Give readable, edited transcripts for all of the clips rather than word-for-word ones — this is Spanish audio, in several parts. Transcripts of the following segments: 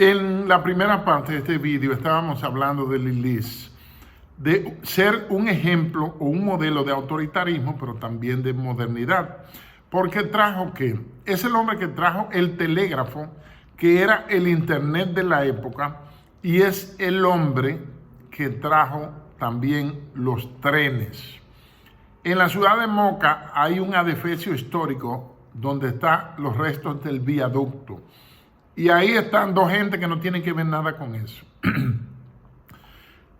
En la primera parte de este video estábamos hablando de Lilis, de ser un ejemplo o un modelo de autoritarismo, pero también de modernidad. Porque trajo ¿qué? Es el hombre que trajo el telégrafo, que era el internet de la época, y es el hombre que trajo también los trenes. En la ciudad de Moca hay un adefesio histórico donde están los restos del viaducto. Y ahí están dos gente que no tienen que ver nada con eso.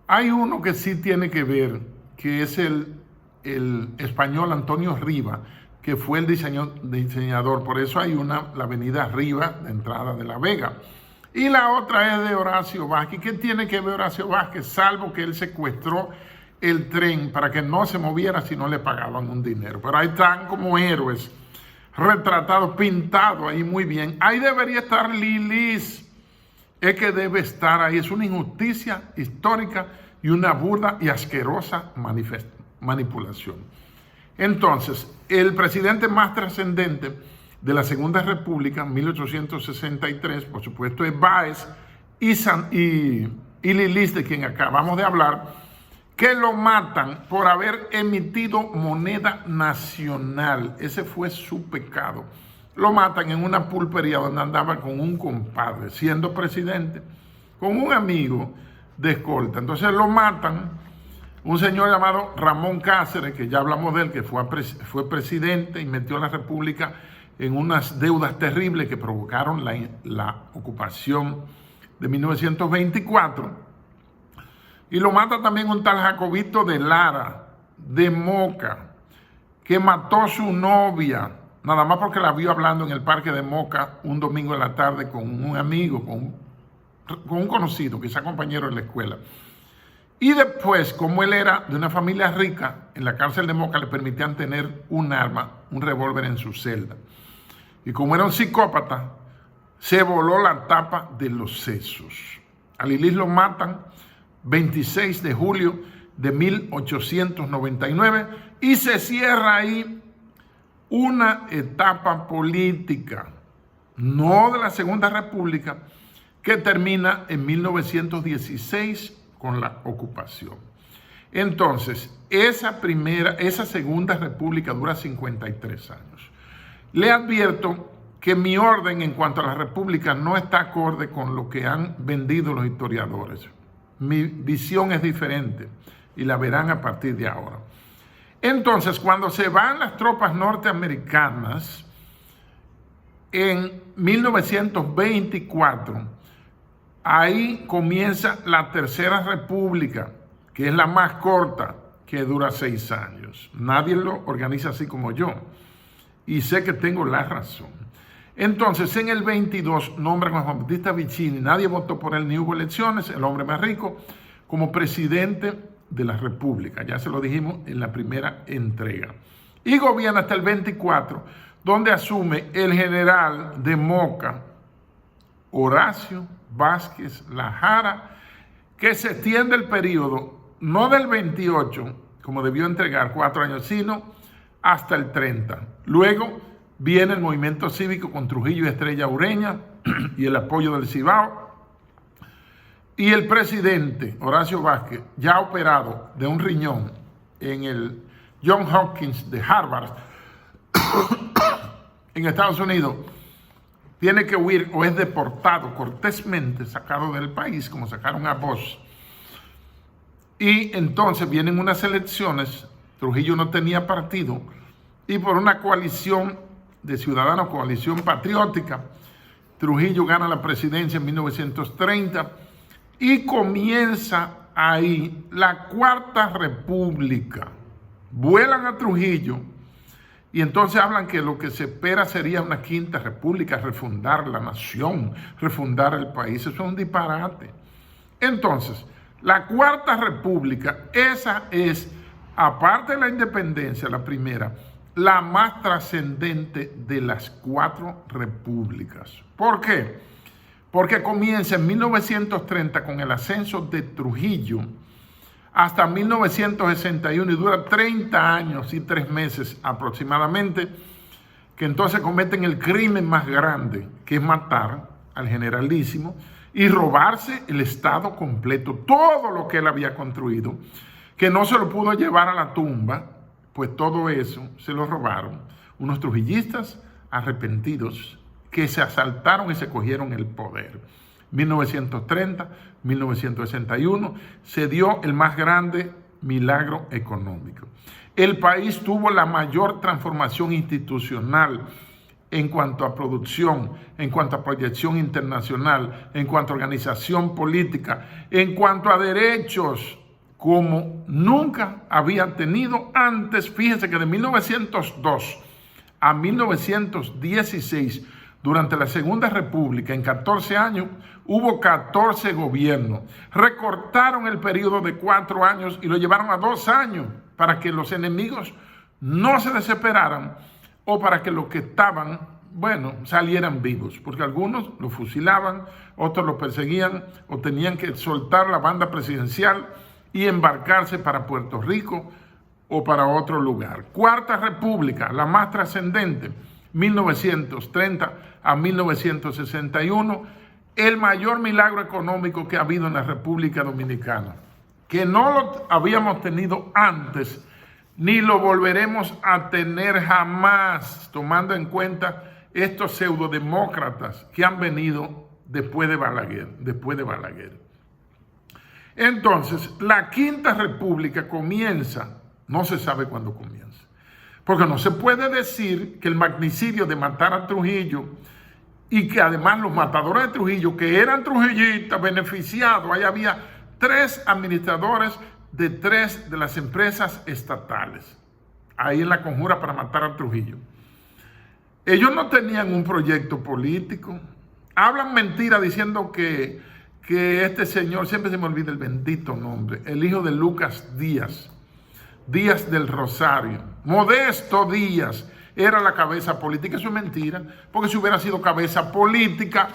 Hay uno que sí tiene que ver, que es el español Antonio Riva, que fue el diseñador. Por eso hay la avenida Riva, de entrada de La Vega. Y la otra es de Horacio Vázquez. ¿Qué tiene que ver Horacio Vázquez? Salvo que él secuestró el tren para que no se moviera si no le pagaban un dinero. Pero ahí están como héroes, retratados, pintados ahí muy bien. Ahí debería estar Lilis. Es que debe estar ahí. Es una injusticia histórica y una burda y asquerosa manipulación. Entonces, el presidente más trascendente de la Segunda República, 1863, por supuesto, es Báez y Lilis, de quien acabamos de hablar, que lo matan por haber emitido moneda nacional. Ese fue su pecado. Lo matan en una pulpería donde andaba con un compadre, siendo presidente, con un amigo de escolta. Entonces lo matan. Un señor llamado Ramón Cáceres, que ya hablamos de él, que fue presidente y metió a la República en unas deudas terribles que provocaron la ocupación de 1924. Y lo mata también un tal Jacobito de Lara, de Moca, que mató a su novia, nada más porque la vio hablando en el parque de Moca un domingo en la tarde con un amigo, con un conocido, quizá compañero de la escuela. Y después, como él era de una familia rica, en la cárcel de Moca le permitían tener un arma, un revólver en su celda. Y como era un psicópata, se voló la tapa de los sesos. A Lilis lo matan 26 de julio de 1899 y se cierra ahí una etapa política, no de la Segunda República, que termina en 1916 con la ocupación. Entonces, esa Segunda República dura 53 años. Le advierto que mi orden en cuanto a la República no está acorde con lo que han vendido los historiadores. Mi visión es diferente y la verán a partir de ahora. Entonces, cuando se van las tropas norteamericanas en 1924, ahí comienza la Tercera República, que es la más corta, que dura 6 años. Nadie lo organiza así como yo. Y sé que tengo la razón. Entonces, en el 22 nombran a Juan Bautista Vicini. Nadie votó por él ni hubo elecciones. El hombre más rico, como presidente de la República. Ya se lo dijimos en la primera entrega. Y gobierna hasta el 24, donde asume el general de Moca, Horacio Vázquez Lajara, que se extiende el periodo no del 28, como debió entregar 4 años, sino hasta el 30. Luego viene el movimiento cívico con Trujillo y Estrella Ureña y el apoyo del Cibao. Y el presidente Horacio Vázquez, ya operado de un riñón en el Johns Hopkins de Harvard, en Estados Unidos, tiene que huir o es deportado cortésmente, sacado del país, como sacaron a Bosch. Y entonces vienen unas elecciones, Trujillo no tenía partido, y por una coalición de ciudadanos, coalición patriótica, Trujillo gana la presidencia en 1930 y comienza ahí la Cuarta República. Vuelan a Trujillo. Y entonces hablan que lo que se espera sería una Quinta República, refundar la nación, refundar el país. Eso es un disparate. Entonces, la Cuarta República, esa es, aparte de la independencia, la primera, la más trascendente de las 4 repúblicas. ¿Por qué? Porque comienza en 1930 con el ascenso de Trujillo, hasta 1961 y dura 30 años y 3 meses aproximadamente, que entonces cometen el crimen más grande, que es matar al generalísimo y robarse el Estado completo, todo lo que él había construido, que no se lo pudo llevar a la tumba, pues todo eso se lo robaron unos trujillistas arrepentidos que se asaltaron y se cogieron el poder. 1930, 1961, se dio el más grande milagro económico. El país tuvo la mayor transformación institucional en cuanto a producción, en cuanto a proyección internacional, en cuanto a organización política, en cuanto a derechos, como nunca habían tenido antes. Fíjense que de 1902 a 1916, durante la Segunda República, en 14 años, hubo 14 gobiernos. Recortaron el periodo de 4 años y lo llevaron a 2 años para que los enemigos no se desesperaran o para que los que estaban, salieran vivos. Porque algunos los fusilaban, otros los perseguían o tenían que soltar la banda presidencial y embarcarse para Puerto Rico o para otro lugar. Cuarta República, la más trascendente, 1930 a 1961, el mayor milagro económico que ha habido en la República Dominicana, que no lo habíamos tenido antes, ni lo volveremos a tener jamás, tomando en cuenta estos pseudodemócratas que han venido después de Balaguer. Entonces, la Quinta República comienza, no se sabe cuándo comienza, porque no se puede decir que el magnicidio de matar a Trujillo y que además los matadores de Trujillo, que eran trujillistas beneficiados, ahí había 3 administradores de 3 de las empresas estatales, ahí en la conjura para matar a Trujillo. Ellos no tenían un proyecto político, hablan mentira diciendo que este señor, siempre se me olvida el bendito nombre, el hijo de Lucas Díaz del Rosario, Modesto Díaz, era la cabeza política. Eso es mentira, porque si hubiera sido cabeza política,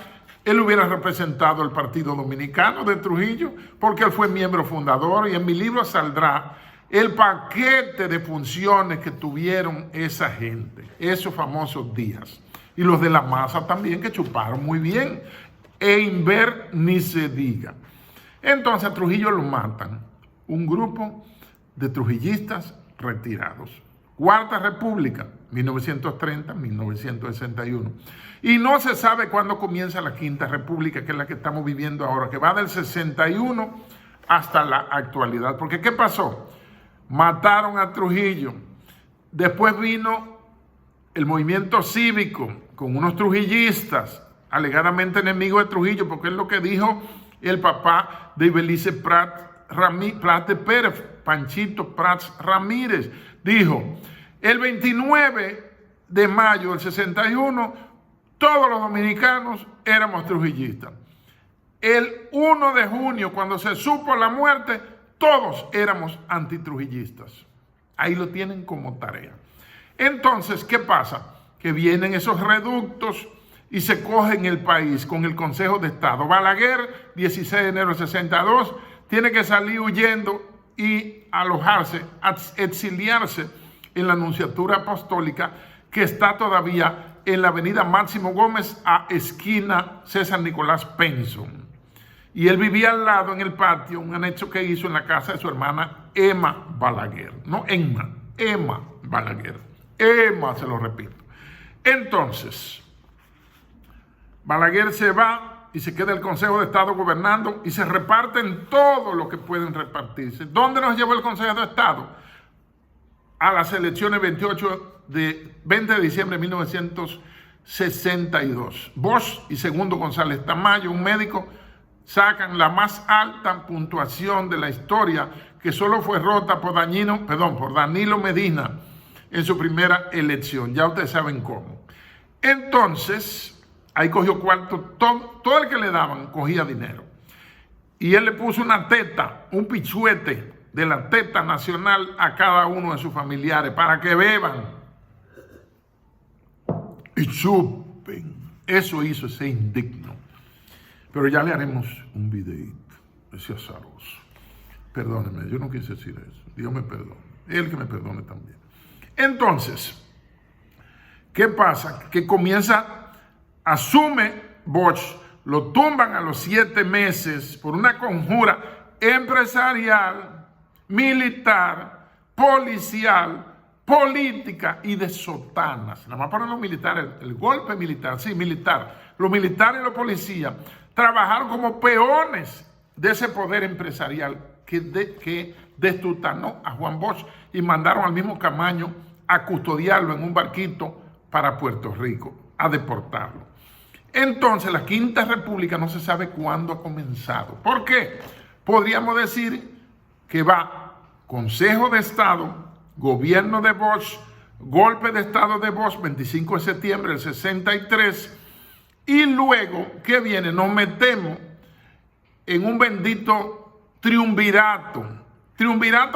él hubiera representado el Partido Dominicano de Trujillo, porque él fue miembro fundador, y en mi libro saldrá el paquete de funciones que tuvieron esa gente, esos famosos Díaz, y los de la masa también, que chuparon muy bien, e Inver ni se diga. Entonces a Trujillo lo matan un grupo de trujillistas retirados. Cuarta República, 1930-1961. Y no se sabe cuándo comienza la Quinta República, que es la que estamos viviendo ahora, que va del 61 hasta la actualidad. Porque ¿qué pasó? Mataron a Trujillo. Después vino el movimiento cívico con unos trujillistas, alegadamente enemigos de Trujillo, porque es lo que dijo el papá de Ibelice Prat de Pérez, Panchito Prats Ramírez. Dijo, el 29 de mayo del 61, todos los dominicanos éramos trujillistas. El 1 de junio, cuando se supo la muerte, todos éramos antitrujillistas. Ahí lo tienen como tarea. Entonces, ¿qué pasa? Que vienen esos reductos y se cogen el país con el Consejo de Estado. Balaguer, 16 de enero del 62, tiene que salir huyendo y alojarse, exiliarse en la Nunciatura Apostólica, que está todavía en la avenida Máximo Gómez, a esquina César Nicolás Penson. Y él vivía al lado, en el patio, un anexo que hizo en la casa de su hermana Emma Balaguer. No Emma, Emma Balaguer. Emma, se lo repito. Entonces, Balaguer se va y se queda el Consejo de Estado gobernando y se reparten todo lo que pueden repartirse. ¿Dónde nos llevó el Consejo de Estado? A las elecciones 20 de diciembre de 1962. Bosch y Segundo González Tamayo, un médico, sacan la más alta puntuación de la historia, que solo fue rota por Danilo Medina en su primera elección. Ya ustedes saben cómo. Entonces, ahí cogió cuarto, todo el que le daban cogía dinero. Y él le puso una teta, un pichuete de la teta nacional a cada uno de sus familiares para que beban y chupen. Eso hizo ese indigno. Pero ya le haremos un videito, ese azaroso. Perdóneme, yo no quise decir eso. Dios me perdone. Él que me perdone también. Entonces, ¿qué pasa? Que asume Bosch lo tumban a los 7 meses por una conjura empresarial, militar, policial, política y de sotanas. Nada más para los militares, el golpe militar, sí, militar. Los militares y los policías trabajaron como peones de ese poder empresarial que destutanó a Juan Bosch y mandaron al mismo Camaño a custodiarlo en un barquito para Puerto Rico, a deportarlo. Entonces, la Quinta República no se sabe cuándo ha comenzado. ¿Por qué? Podríamos decir que va Consejo de Estado, Gobierno de Bosch, golpe de Estado de Bosch, 25 de septiembre del 63, y luego, ¿qué viene? Nos metemos en un bendito triunvirato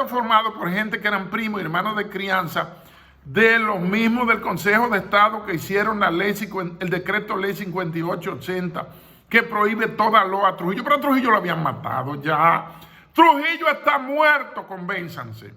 formado por gente que eran primos y hermanos de crianza de los mismos del Consejo de Estado que hicieron la ley, el decreto ley 5880, que prohíbe toda loa a Trujillo, pero a Trujillo lo habían matado ya. Trujillo está muerto, convénzanse.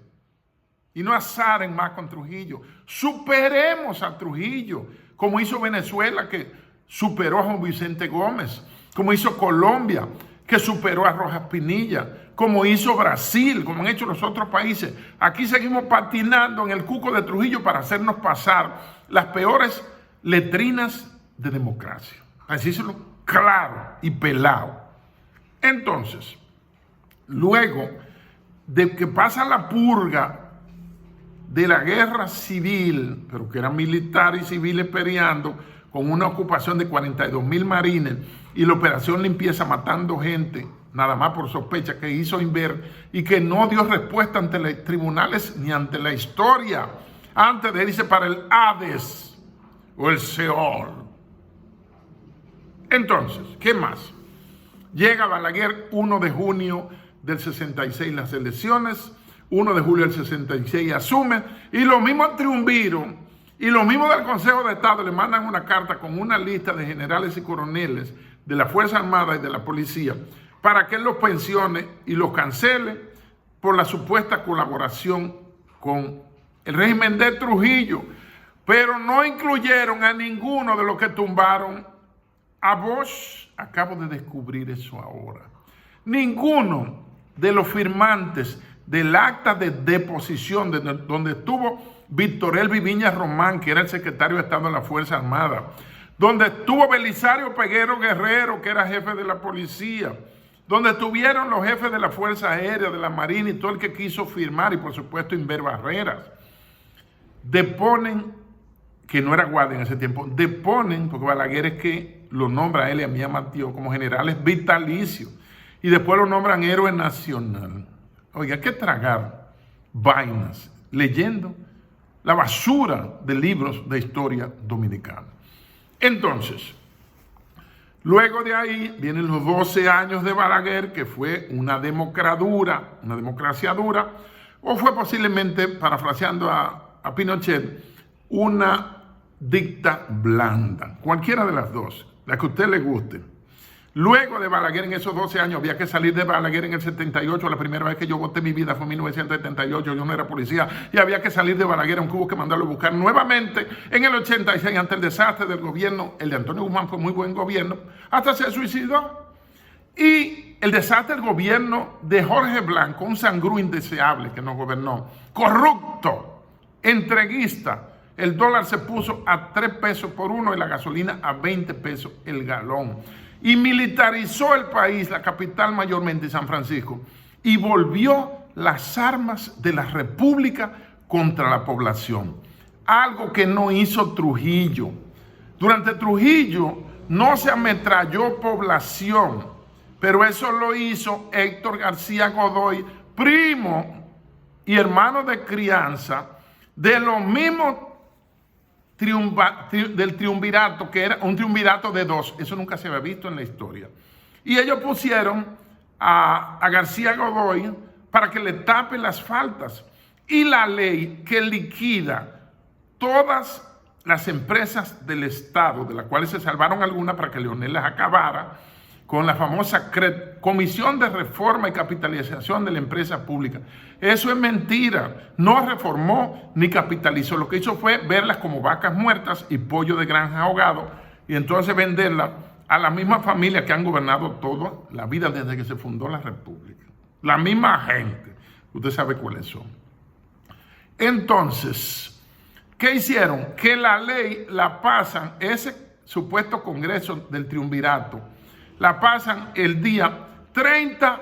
Y no azaren más con Trujillo. Superemos a Trujillo, como hizo Venezuela, que superó a Juan Vicente Gómez, como hizo Colombia, que superó a Rojas Pinilla, como hizo Brasil, como han hecho los otros países. Aquí seguimos patinando en el cuco de Trujillo para hacernos pasar las peores letrinas de democracia. Así se lo claro y pelado. Entonces, luego de que pasa la purga de la guerra civil, pero que eran militares y civiles peleando, con una ocupación de 42,000 marines y la operación limpieza matando gente, nada más por sospecha, que hizo Inver y que no dio respuesta ante los tribunales ni ante la historia, antes de irse para el Hades o el Seol. Entonces, ¿qué más? Llega Balaguer 1 de junio del 66 las elecciones, 1 de julio del 66 asume, y lo mismo en Triunviro, y lo mismo del Consejo de Estado, le mandan una carta con una lista de generales y coroneles de la Fuerza Armada y de la Policía para que él los pensione y los cancele por la supuesta colaboración con el régimen de Trujillo, pero no incluyeron a ninguno de los que tumbaron a Bosch. Acabo de descubrir eso ahora. Ninguno de los firmantes del acta de deposición donde estuvo Víctor Elvis Viña Román, que era el secretario de Estado de la Fuerza Armada, donde estuvo Belisario Peguero Guerrero, que era jefe de la policía, donde estuvieron los jefes de la Fuerza Aérea, de la Marina y todo el que quiso firmar, y por supuesto Inver Barreras, deponen, que no era guardia en ese tiempo, deponen, porque Balaguer es que lo nombra a él y a mí a Matío como generales vitalicios, y después lo nombran héroe nacional. Oiga, hay que tragar vainas leyendo la basura de libros de historia dominicana. Entonces, luego de ahí vienen los 12 años de Balaguer, que fue una democracia dura, o fue posiblemente, parafraseando a Pinochet, una dicta blanda. Cualquiera de las dos, la que a usted le guste. Luego de Balaguer, en esos 12 años, había que salir de Balaguer en el 78. La primera vez que yo voté en mi vida fue en 1978. Yo no era policía y había que salir de Balaguer, aunque hubo que mandarlo a buscar nuevamente en el 86 ante el desastre del gobierno. El de Antonio Guzmán fue muy buen gobierno, hasta se suicidó. Y el desastre del gobierno de Jorge Blanco, un sangrú indeseable que nos gobernó, corrupto, entreguista. El dólar se puso a 3 pesos por uno y la gasolina a 20 pesos el galón. Y militarizó el país, la capital mayormente San Francisco, y volvió las armas de la República contra la población. Algo que no hizo Trujillo. Durante Trujillo no se ametralló población, pero eso lo hizo Héctor García Godoy, primo y hermano de crianza de los mismos del triunvirato, que era un triunvirato de 2, eso nunca se había visto en la historia. Y ellos pusieron a García Godoy para que le tape las faltas. Y la ley que liquida todas las empresas del Estado, de las cuales se salvaron algunas para que Leonel las acabara, con la famosa CRED, Comisión de Reforma y Capitalización de la Empresa Pública. Eso es mentira. No reformó ni capitalizó. Lo que hizo fue verlas como vacas muertas y pollo de granja ahogado y entonces venderlas a la misma familia que han gobernado toda la vida desde que se fundó la República. La misma gente. Usted sabe cuáles son. Entonces, ¿qué hicieron? Que la ley la pasan, ese supuesto Congreso del Triunvirato, la pasan el día 30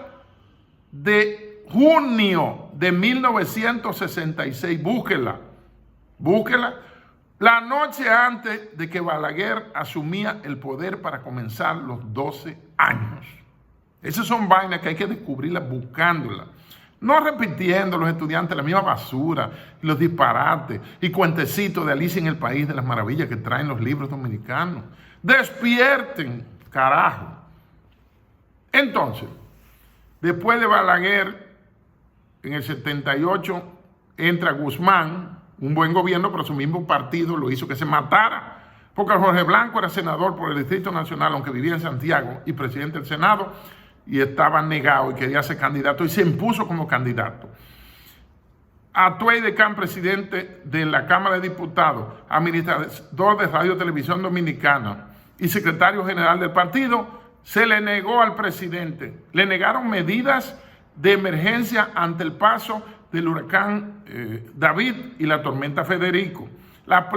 de junio de 1966. Búsquela. La noche antes de que Balaguer asumía el poder para comenzar los 12 años. Esas son vainas que hay que descubrirlas buscándolas. No repitiendo los estudiantes la misma basura, los disparates y cuentecitos de Alicia en el País de las Maravillas que traen los libros dominicanos. Despierten, carajo. Entonces, después de Balaguer, en el 78, entra Guzmán, un buen gobierno, pero su mismo partido lo hizo que se matara, porque Jorge Blanco era senador por el Distrito Nacional, aunque vivía en Santiago, y presidente del Senado, y estaba negado y quería ser candidato, y se impuso como candidato. Atuey de Can, presidente de la Cámara de Diputados, administrador de Radio y Televisión Dominicana y secretario general del partido, se le negó al presidente. Le negaron medidas de emergencia ante el paso del huracán David y la tormenta Federico. La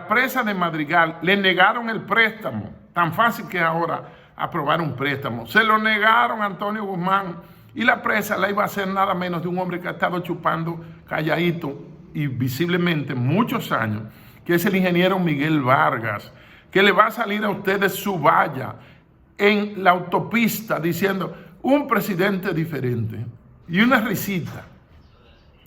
presa de Madrigal, le negaron el préstamo. Tan fácil que ahora aprobar un préstamo. Se lo negaron a Antonio Guzmán y la presa la iba a hacer nada menos de un hombre que ha estado chupando calladito y visiblemente muchos años, que es el ingeniero Miguel Vargas, que le va a salir a ustedes su valla en la autopista diciendo un presidente diferente y una risita.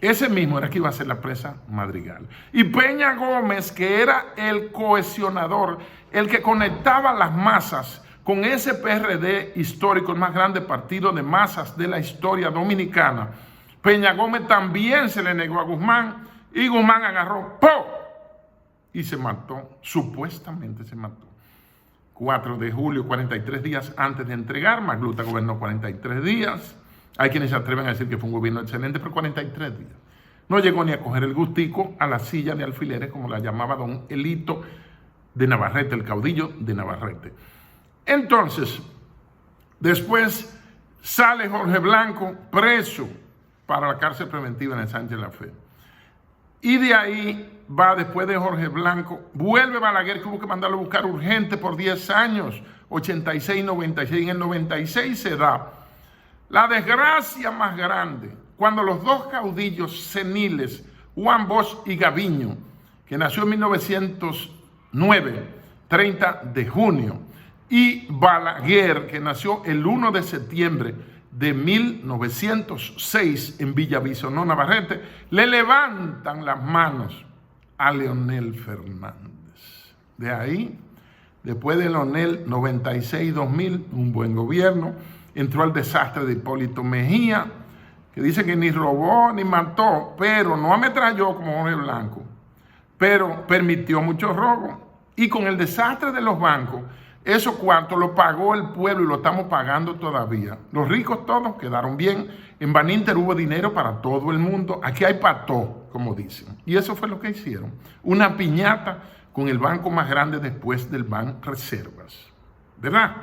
Ese mismo era que iba a ser la presa Madrigal. Y Peña Gómez, que era el cohesionador, el que conectaba las masas con ese PRD histórico, el más grande partido de masas de la historia dominicana. Peña Gómez también se le negó a Guzmán y Guzmán agarró ¡po! Y se mató, supuestamente se mató. 4 de julio, 43 días antes de entregar, Magluta gobernó 43 días. Hay quienes se atreven a decir que fue un gobierno excelente, pero 43 días. No llegó ni a coger el gustico a la silla de alfileres, como la llamaba don Elito de Navarrete, el caudillo de Navarrete. Entonces, después sale Jorge Blanco preso para la cárcel preventiva en el Sánchez Lafayette. Y de ahí va, después de Jorge Blanco, vuelve Balaguer, que hubo que mandarlo a buscar urgente por 10 años, 86, 96. En el 96 se da la desgracia más grande, cuando los dos caudillos seniles, Juan Bosch y Gaviño, que nació en 1909, 30 de junio, y Balaguer, que nació el 1 de septiembre de 1906 en Villavisonó, Navarrete, le levantan las manos a Leonel Fernández. De ahí, después de Leonel, 96-2000, un buen gobierno, entró el desastre de Hipólito Mejía, que dice que ni robó ni mató, pero no ametralló como Jorge Blanco, pero permitió mucho robo. Y con el desastre de los bancos, esos cuartos lo pagó el pueblo y lo estamos pagando todavía. Los ricos todos quedaron bien. En Baninter hubo dinero para todo el mundo. Aquí hay pató, como dicen. Y eso fue lo que hicieron. Una piñata con el banco más grande después del Banco Reservas. ¿Verdad?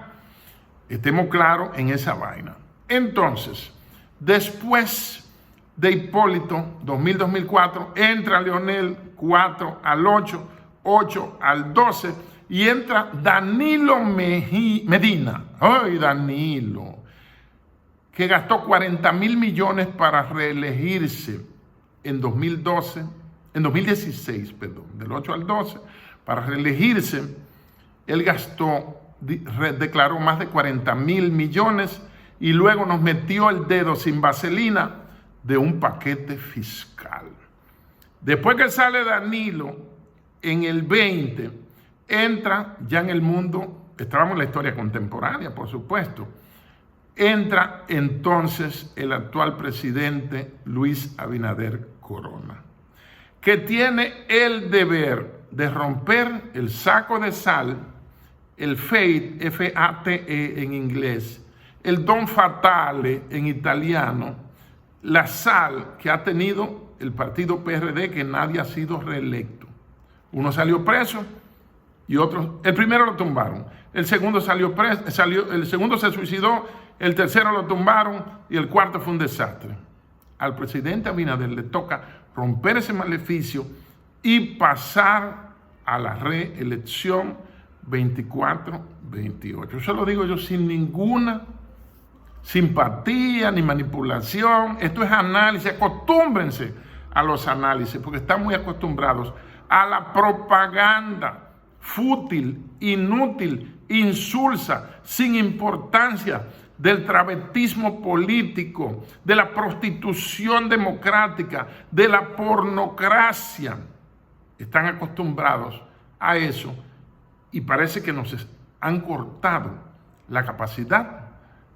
Estemos claros en esa vaina. Entonces, después de Hipólito, 2000-2004, entra Leonel 4 al 8, 8 al 12, y entra Danilo Medina. ¡Ay, Danilo! Que gastó 40,000 millones para reelegirse en 2016, del 8 al 12, para reelegirse. Él declaró más de 40,000 millones y luego nos metió el dedo sin vaselina de un paquete fiscal. Después que sale Danilo, en el 20, entra ya en el mundo, estábamos en la historia contemporánea, por supuesto, entra entonces el actual presidente Luis Abinader Corona, que tiene el deber de romper el saco de sal, el FATE, F-A-T-E en inglés, el don fatale en italiano, la sal que ha tenido el partido PRD, que nadie ha sido reelecto. Uno salió preso y otros. El primero lo tumbaron, el segundo el segundo se suicidó, el tercero lo tumbaron y el cuarto fue un desastre. Al presidente Abinader le toca romper ese maleficio y pasar a la reelección 24-28. Eso lo digo yo sin ninguna simpatía ni manipulación. Esto es análisis. Acostúmbrense a los análisis porque están muy acostumbrados a la propaganda fútil, inútil, insulsa, sin importancia, del travestismo político, de la prostitución democrática, de la pornocracia. Están acostumbrados a eso y parece que nos han cortado la capacidad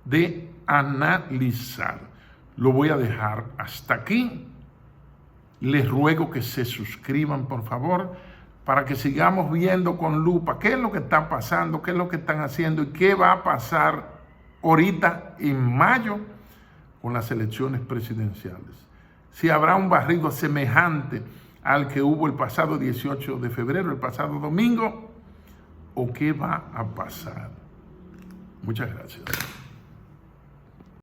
de analizar. Lo voy a dejar hasta aquí. Les ruego que se suscriban, por favor, para que sigamos viendo con lupa qué es lo que está pasando, qué es lo que están haciendo y qué va a pasar ahorita en mayo con las elecciones presidenciales. Si habrá un barrido semejante al que hubo el pasado 18 de febrero, el pasado domingo, o qué va a pasar. Muchas gracias.